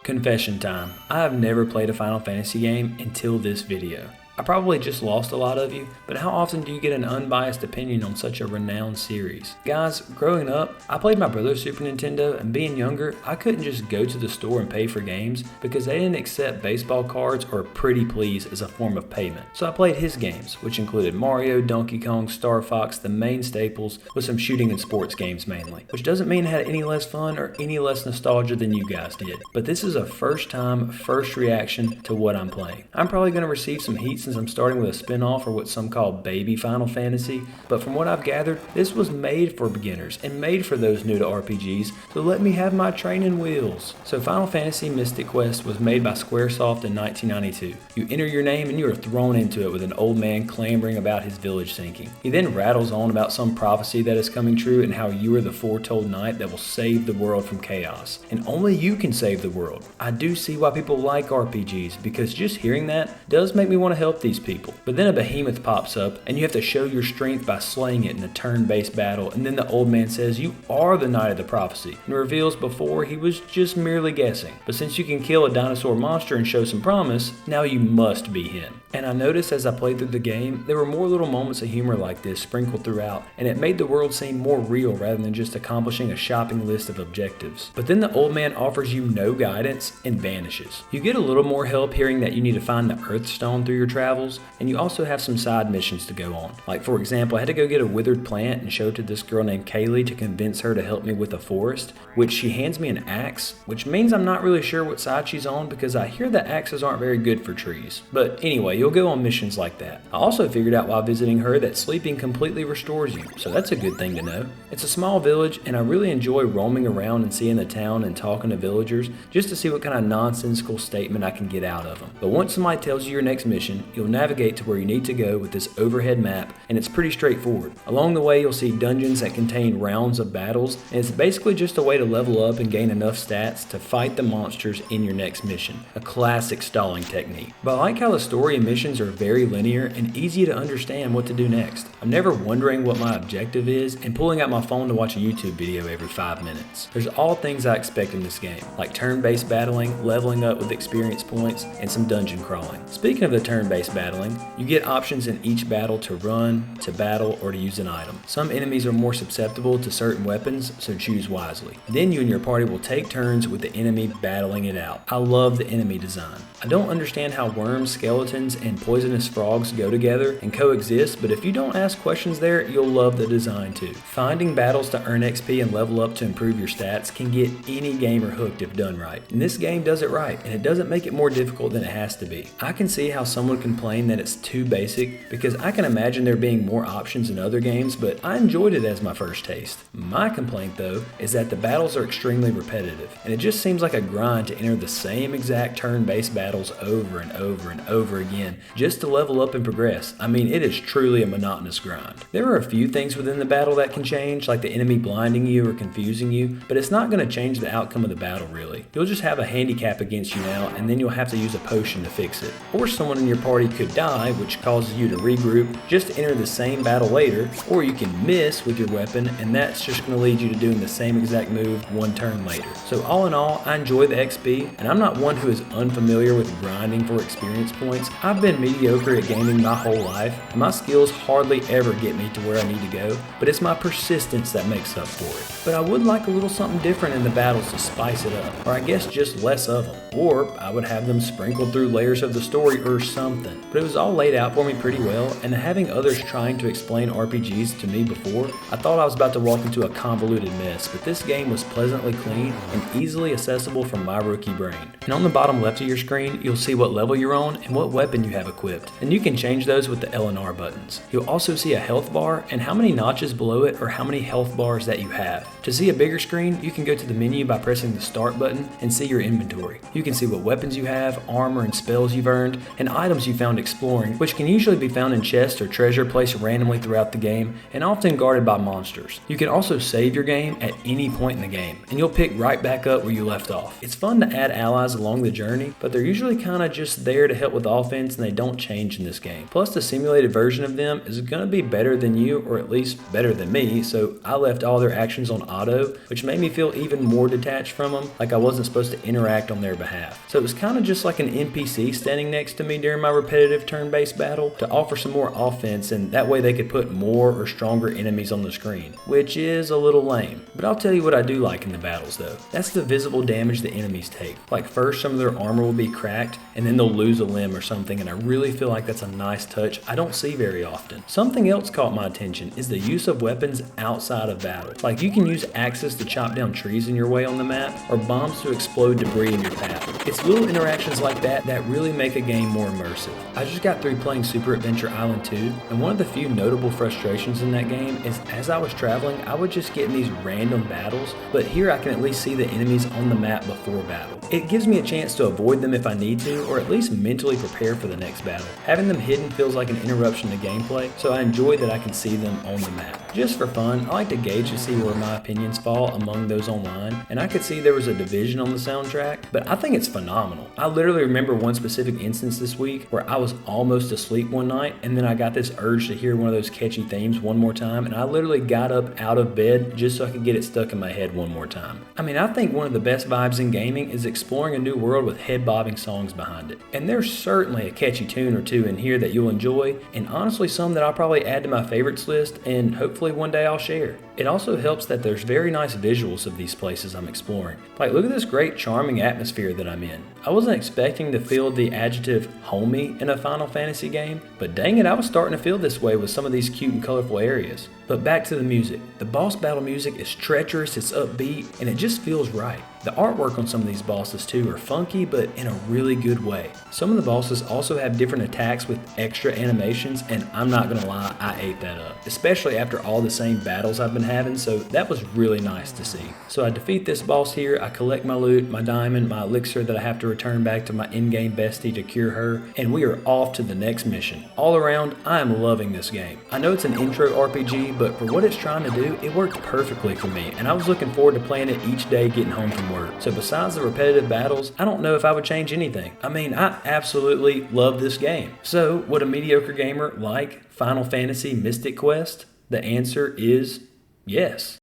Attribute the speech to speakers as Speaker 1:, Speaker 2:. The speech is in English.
Speaker 1: Confession time. I have never played a Final Fantasy game until this video. I probably just lost a lot of you, but how often do you get an unbiased opinion on such a renowned series? Guys, growing up, I played my brother's Super Nintendo, and being younger, I couldn't just go to the store and pay for games because they didn't accept baseball cards or Pretty Please as a form of payment. So I played his games, which included Mario, Donkey Kong, Star Fox, the main staples, with some shooting and sports games mainly. Which doesn't mean I had any less fun or any less nostalgia than you guys did. But this is a first reaction to what I'm playing. I'm probably going to receive some heat since I'm starting with a spin-off or what some call baby Final Fantasy, but from what I've gathered, this was made for beginners and made for those new to RPGs, so let me have my training wheels. So Final Fantasy Mystic Quest was made by Squaresoft in 1992. You enter your name and you are thrown into it with an old man clamoring about his village sinking. He then rattles on about some prophecy that is coming true and how you are the foretold knight that will save the world from chaos. And only you can save the world. I do see why people like RPGs, because just hearing that does make me want to help these people. But then a behemoth pops up and you have to show your strength by slaying it in a turn-based battle, and then the old man says you are the knight of the prophecy and reveals before he was just merely guessing. But since you can kill a dinosaur monster and show some promise, now you must be him. And I noticed as I played through the game, there were more little moments of humor like this sprinkled throughout, and it made the world seem more real rather than just accomplishing a shopping list of objectives. But then the old man offers you no guidance and vanishes. You get a little more help hearing that you need to find the Earth Stone through your travels, and you also have some side missions to go on. Like for example, I had to go get a withered plant and show it to this girl named Kaylee to convince her to help me with a forest, which she hands me an axe, which means I'm not really sure what side she's on because I hear that axes aren't very good for trees. But anyway, you'll go on missions like that. I also figured out while visiting her that sleeping completely restores you, so that's a good thing to know. It's a small village and I really enjoy roaming around and seeing the town and talking to villagers just to see what kind of nonsensical statement I can get out of them. But once somebody tells you your next mission, you'll navigate to where you need to go with this overhead map, and it's pretty straightforward. Along the way, you'll see dungeons that contain rounds of battles, and it's basically just a way to level up and gain enough stats to fight the monsters in your next mission. A classic stalling technique. But I like how the story and missions are very linear and easy to understand what to do next. I'm never wondering what my objective is and pulling out my phone to watch a YouTube video every 5 minutes. There's all things I expect in this game, like turn-based battling, leveling up with experience points, and some dungeon crawling. Speaking of the turn-based battling, you get options in each battle to run, to battle, or to use an item. Some enemies are more susceptible to certain weapons, so choose wisely. Then you and your party will take turns with the enemy battling it out. I love the enemy design. I don't understand how worms, skeletons, and poisonous frogs go together and coexist, but if you don't ask questions there, you'll love the design too. Finding battles to earn XP and level up to improve your stats can get any gamer hooked if done right. And this game does it right, and it doesn't make it more difficult than it has to be. I can see how someone would complain that it's too basic, because I can imagine there being more options in other games, but I enjoyed it as my first taste. My complaint though is that the battles are extremely repetitive, and it just seems like a grind to enter the same exact turn-based battles over and over and over again just to level up and progress. I mean, it is truly a monotonous grind. There are a few things within the battle that can change, like the enemy blinding you or confusing you, but it's not going to change the outcome of the battle really. You'll just have a handicap against you now, and then you'll have to use a potion to fix it. Or someone in your party could die, which causes you to regroup just to enter the same battle later, or you can miss with your weapon, and that's just going to lead you to doing the same exact move one turn later. So all in all, I enjoy the XP, and I'm not one who is unfamiliar with grinding for experience points. I've been mediocre at gaming my whole life, and my skills hardly ever get me to where I need to go, but it's my persistence that makes up for it. But I would like a little something different in the battles to spice it up, or I guess just less of them, or I would have them sprinkled through layers of the story or something. But it was all laid out for me pretty well, and having others trying to explain RPGs to me before, I thought I was about to walk into a convoluted mess, but this game was pleasantly clean and easily accessible from my rookie brain. And on the bottom left of your screen, you'll see what level you're on and what weapon you have equipped, and you can change those with the L and R buttons. You'll also see a health bar and how many notches below it or how many health bars that you have. To see a bigger screen, you can go to the menu by pressing the start button and see your inventory. You can see what weapons you have, armor and spells you've earned, and items you found exploring, which can usually be found in chests or treasure placed randomly throughout the game and often guarded by monsters. You can also save your game at any point in the game, and you'll pick right back up where you left off. It's fun to add allies along the journey, but they're usually kind of just there to help with offense and they don't change in this game. Plus, the simulated version of them is going to be better than you, or at least better than me, so I left all their actions on auto, which made me feel even more detached from them, like I wasn't supposed to interact on their behalf. So it was kind of just like an NPC standing next to me during my repetitive turn-based battle to offer some more offense, and that way they could put more or stronger enemies on the screen, which is a little lame. But I'll tell you what I do like in the battles though. That's the visible damage the enemies take. Like first some of their armor will be cracked and then they'll lose a limb or something, and I really feel like that's a nice touch I don't see very often. Something else caught my attention is the use of weapons outside of battle. Like you can use axes to chop down trees in your way on the map, or bombs to explode debris in your path. It's little interactions like that that really make a game more immersive. I just got through playing Super Adventure Island 2, and one of the few notable frustrations in that game is as I was traveling, I would just get in these random battles, but here I can at least see the enemies on the map before battle. It gives me a chance to avoid them if I need to, or at least mentally prepare for the next battle. Having them hidden feels like an interruption to gameplay, so I enjoy that I can see them on the map. Just for fun, I like to gauge to see where my opinions fall among those online, and I could see there was a division on the soundtrack, but I think it's phenomenal. I literally remember one specific instance this week where I was almost asleep one night, and then I got this urge to hear one of those catchy themes one more time, and I literally got up out of bed just so I could get it stuck in my head one more time. I mean, I think one of the best vibes in gaming is exploring a new world with head-bobbing songs behind it. And there's certainly a catchy tune or two in here that you'll enjoy, and honestly some that I'll probably add to my favorites list and hopefully one day I'll share. It also helps that there's very nice visuals of these places I'm exploring. Like look at this great charming atmosphere that I'm in. I wasn't expecting to feel the adjective homey in a Final Fantasy game, but dang it, I was starting to feel this way with some of these cute and colorful areas. But back to the music. The boss battle music is treacherous, it's upbeat, and it just feels right. The artwork on some of these bosses too are funky, but in a really good way. Some of the bosses also have different attacks with extra animations, and I'm not gonna lie, I ate that up. Especially after all the same battles I've been having, so that was really nice to see. So I defeat this boss here, I collect my loot, my diamond, my elixir that I have to return back to my in-game bestie to cure her, and we are off to the next mission. All around, I am loving this game. I know it's an intro RPG, but for what it's trying to do, it worked perfectly for me, and I was looking forward to playing it each day getting home from work. So besides the repetitive battles, I don't know if I would change anything. I mean, I absolutely love this game. So would a mediocre gamer like Final Fantasy Mystic Quest? The answer is yes.